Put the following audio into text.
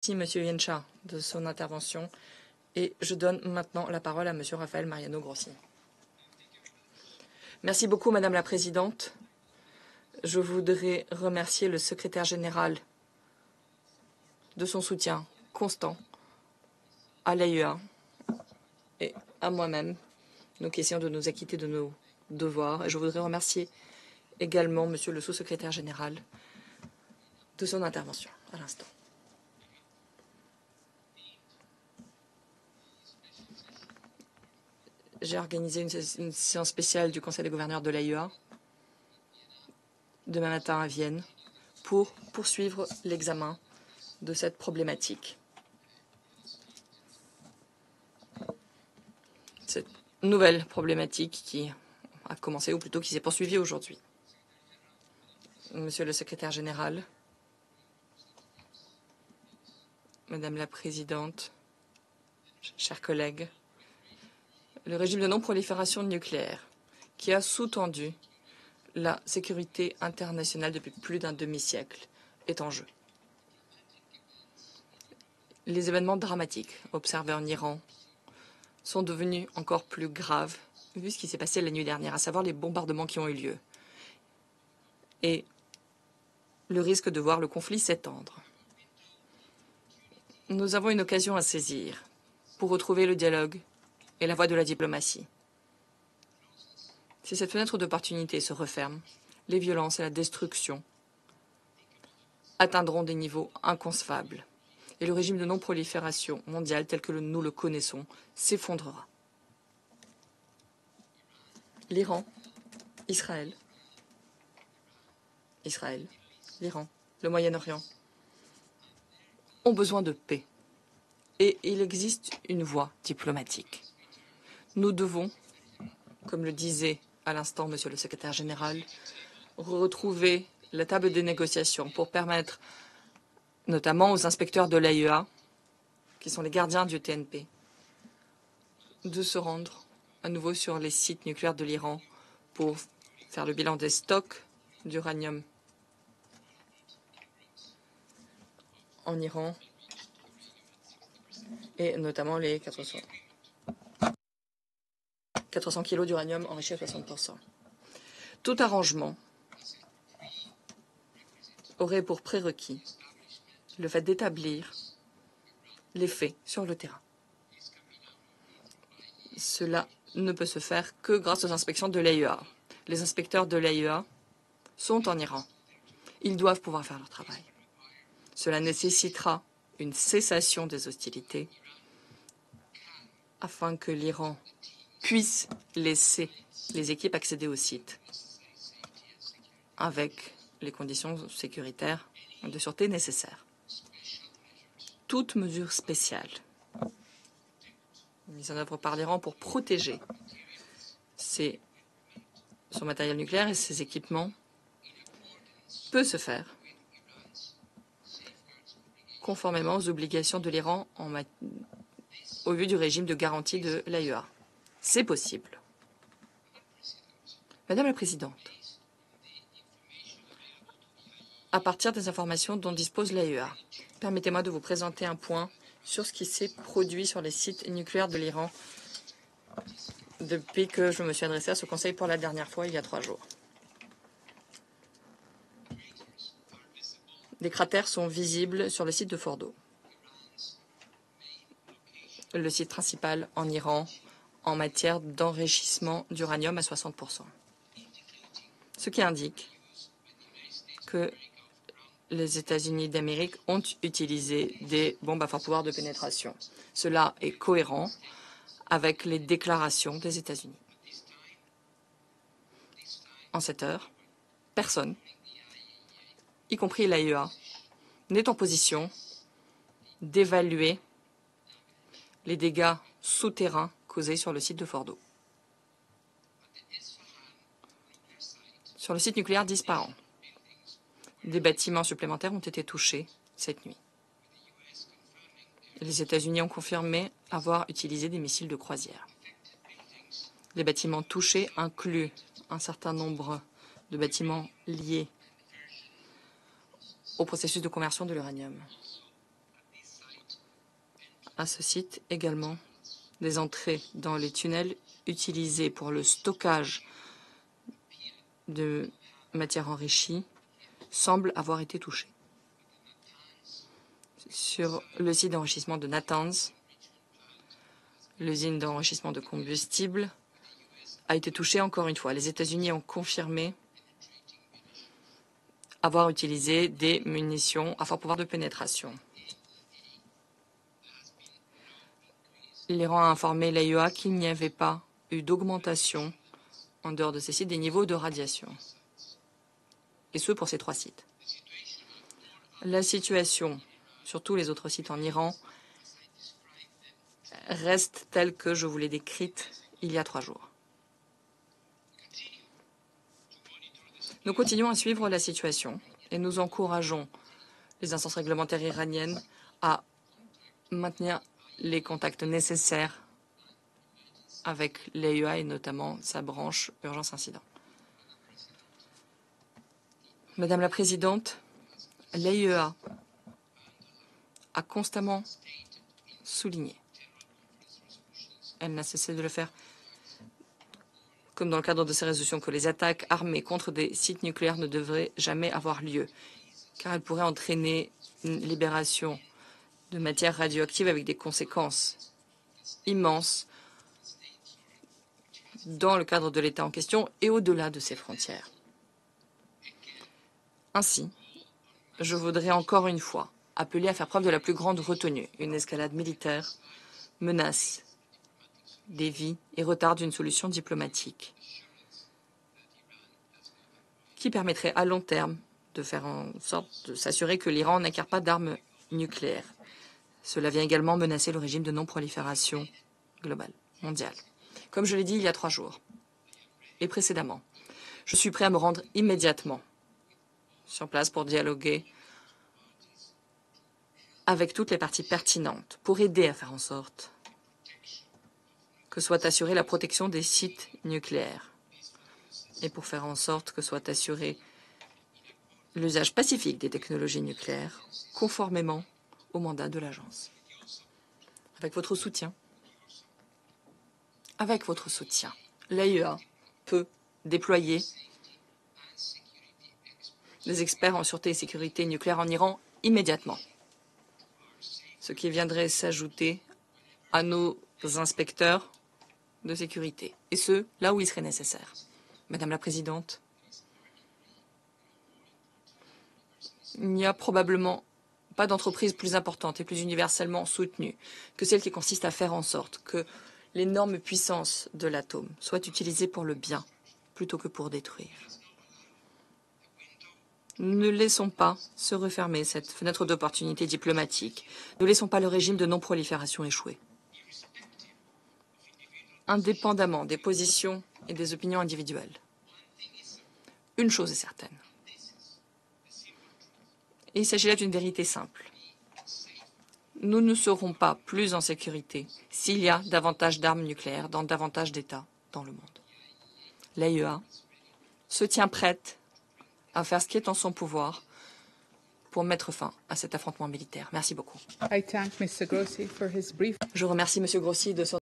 Merci Monsieur Yencha de son intervention et je donne maintenant la parole à Monsieur Raphaël Mariano Grossi. Merci beaucoup Madame la Présidente. Je voudrais remercier le secrétaire général de son soutien constant à l'AEA et à moi-même. Nous essayons de nous acquitter de nos devoirs et je voudrais remercier également Monsieur le sous-secrétaire général de son intervention à l'instant. J'ai organisé une séance spéciale du Conseil des gouverneurs de l'AEA demain matin à Vienne pour poursuivre l'examen de cette problématique. Cette nouvelle problématique qui a commencé, ou plutôt qui s'est poursuivie aujourd'hui. Monsieur le secrétaire général, Madame la Présidente, chers collègues, le régime de non-prolifération nucléaire qui a sous-tendu la sécurité internationale depuis plus d'un demi-siècle est en jeu. Les événements dramatiques observés en Iran sont devenus encore plus graves vu ce qui s'est passé la nuit dernière, à savoir les bombardements qui ont eu lieu et le risque de voir le conflit s'étendre. Nous avons une occasion à saisir pour retrouver le dialogue et la voie de la diplomatie. Si cette fenêtre d'opportunité se referme, les violences et la destruction atteindront des niveaux inconcevables et le régime de non-prolifération mondiale tel que nous le connaissons s'effondrera. L'Iran, Israël, l'Iran, le Moyen-Orient ont besoin de paix et il existe une voie diplomatique. Nous devons, comme le disait à l'instant Monsieur le secrétaire général, retrouver la table des négociations pour permettre notamment aux inspecteurs de l'AEA, qui sont les gardiens du TNP, de se rendre à nouveau sur les sites nucléaires de l'Iran pour faire le bilan des stocks d'uranium en Iran et notamment les 400 kilos d'uranium enrichi à 60%. Tout arrangement aurait pour prérequis le fait d'établir les faits sur le terrain. Cela ne peut se faire que grâce aux inspections de l'AEA. Les inspecteurs de l'AEA sont en Iran. Ils doivent pouvoir faire leur travail. Cela nécessitera une cessation des hostilités afin que l'Iran puisse laisser les équipes accéder au site avec les conditions sécuritaires de sûreté nécessaires. Toute mesure spéciale mise en œuvre par l'Iran pour protéger son matériel nucléaire et ses équipements peut se faire conformément aux obligations de l'Iran au vu du régime de garantie de l'AEA. C'est possible. Madame la Présidente, à partir des informations dont dispose l'AEA, permettez-moi de vous présenter un point sur ce qui s'est produit sur les sites nucléaires de l'Iran depuis que je me suis adressée à ce Conseil pour la dernière fois il y a 3 jours. Des cratères sont visibles sur le site de Fordo, le site principal en Iran en matière d'enrichissement d'uranium à 60%. Ce qui indique que les États-Unis d'Amérique ont utilisé des bombes à fort pouvoir de pénétration. Cela est cohérent avec les déclarations des États-Unis. En cette heure, personne, y compris l'AEA, n'est en position d'évaluer les dégâts souterrains causés sur le site de Fordo. Sur le site nucléaire d'Ispahan, des bâtiments supplémentaires ont été touchés cette nuit. Les États-Unis ont confirmé avoir utilisé des missiles de croisière. Les bâtiments touchés incluent un certain nombre de bâtiments liés au processus de conversion de l'uranium. à ce site également des entrées dans les tunnels utilisés pour le stockage de matières enrichies semblent avoir été touchées. Sur le site d'enrichissement de Natanz, l'usine d'enrichissement de combustible a été touchée encore une fois. Les États-Unis ont confirmé avoir utilisé des munitions à fort pouvoir de pénétration. L'Iran a informé l'AIEA qu'il n'y avait pas eu d'augmentation en dehors de ces sites des niveaux de radiation, et ce pour ces 3 sites. La situation sur tous les autres sites en Iran reste telle que je vous l'ai décrite il y a 3 jours. Nous continuons à suivre la situation et nous encourageons les instances réglementaires iraniennes à maintenir les contacts nécessaires avec l'AIEA et notamment sa branche urgence incident. Madame la Présidente, l'AIEA a constamment souligné, elle n'a cessé de le faire, comme dans le cadre de ces résolutions, que les attaques armées contre des sites nucléaires ne devraient jamais avoir lieu, car elles pourraient entraîner une libération de matières radioactives avec des conséquences immenses dans le cadre de l'État en question et au-delà de ses frontières. Ainsi, je voudrais encore une fois appeler à faire preuve de la plus grande retenue. Une escalade militaire menace des vies et retarde une solution diplomatique qui permettrait à long terme de faire en sorte de s'assurer que l'Iran n'acquiert pas d'armes nucléaires. Cela vient également menacer le régime de non-prolifération globale, mondiale. Comme je l'ai dit il y a 3 jours et précédemment, je suis prêt à me rendre immédiatement sur place pour dialoguer avec toutes les parties pertinentes pour aider à faire en sorte que soit assurée la protection des sites nucléaires et pour faire en sorte que soit assuré l'usage pacifique des technologies nucléaires conformément au mandat de l'agence. Avec votre soutien, l'AIEA peut déployer des experts en sûreté et sécurité nucléaire en Iran immédiatement, ce qui viendrait s'ajouter à nos inspecteurs de sécurité, et ce, là où il serait nécessaire. Madame la Présidente, il n'y a probablement pas d'entreprise plus importante et plus universellement soutenue que celle qui consiste à faire en sorte que l'énorme puissance de l'atome soit utilisée pour le bien plutôt que pour détruire. Ne laissons pas se refermer cette fenêtre d'opportunité diplomatique. Ne laissons pas le régime de non-prolifération échouer. Indépendamment des positions et des opinions individuelles, une chose est certaine. Et il s'agit là d'une vérité simple. Nous ne serons pas plus en sécurité s'il y a davantage d'armes nucléaires dans davantage d'États dans le monde. L'AIEA se tient prête à faire ce qui est en son pouvoir pour mettre fin à cet affrontement militaire. Merci beaucoup. Je remercie M. Grossi de son